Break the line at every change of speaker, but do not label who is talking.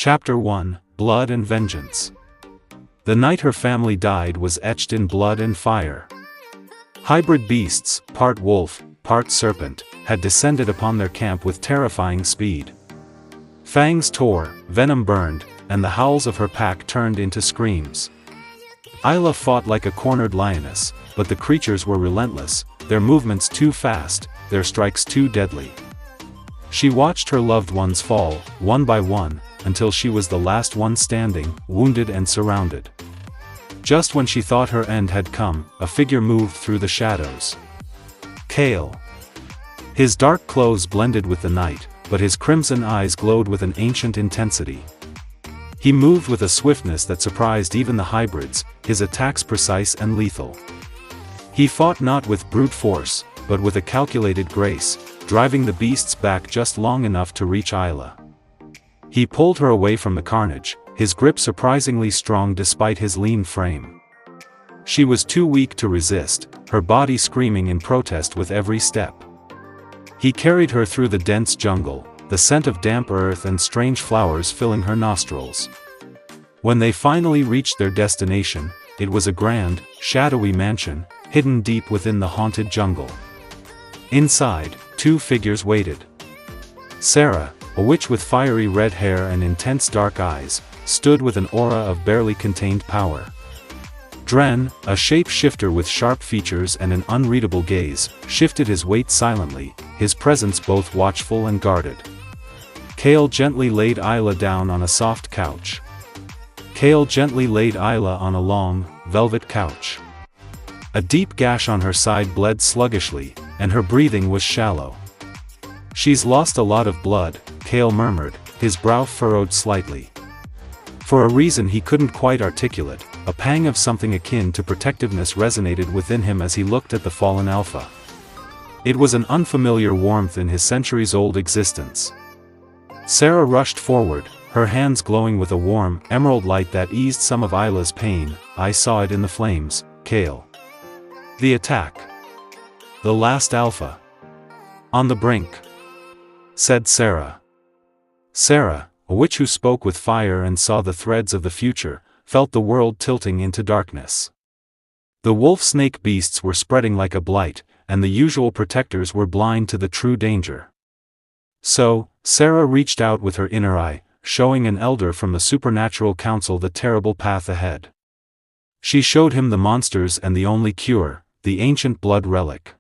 Chapter 1, Blood and Vengeance. The night her family died was etched in blood and fire. Hybrid beasts, part wolf, part serpent, had descended upon their camp with terrifying speed. Fangs tore, venom burned, and the howls of her pack turned into screams. Isla fought like a cornered lioness, but the creatures were relentless, their movements too fast, their strikes too deadly. She watched her loved ones fall, one by one, until she was the last one standing, wounded and surrounded. Just when she thought her end had come, a figure moved through the shadows. Kale. His dark clothes blended with the night, but his crimson eyes glowed with an ancient intensity. He moved with a swiftness that surprised even the hybrids, his attacks precise and lethal. He fought not with brute force, but with a calculated grace, driving the beasts back just long enough to reach Isla. He pulled her away from the carnage, his grip surprisingly strong despite his lean frame. She was too weak to resist, her body screaming in protest with every step. He carried her through the dense jungle, the scent of damp earth and strange flowers filling her nostrils. When they finally reached their destination, it was a grand, shadowy mansion, hidden deep within the haunted jungle. Inside, two figures waited. Sarah, a witch with fiery red hair and intense dark eyes, stood with an aura of barely contained power. Dren, a shape-shifter with sharp features and an unreadable gaze, shifted his weight silently, his presence both watchful and guarded. Kale gently laid Isla down on a soft couch. Kale gently laid Isla on a long, velvet couch. A deep gash on her side bled sluggishly, and her breathing was shallow. "She's lost a lot of blood," Kale murmured, his brow furrowed slightly. For a reason he couldn't quite articulate, a pang of something akin to protectiveness resonated within him as he looked at the fallen alpha. It was an unfamiliar warmth in his centuries-old existence. Sarah rushed forward, her hands glowing with a warm, emerald light that eased some of Isla's pain. "I saw it in the flames, Kale. The attack. The last alpha. On the brink," said Sarah. Sarah, a witch who spoke with fire and saw the threads of the future, felt the world tilting into darkness. The wolf-snake beasts were spreading like a blight, and the usual protectors were blind to the true danger. So, Sarah reached out with her inner eye, showing an elder from the Supernatural Council the terrible path ahead. She showed him the monsters and the only cure, the ancient blood relic.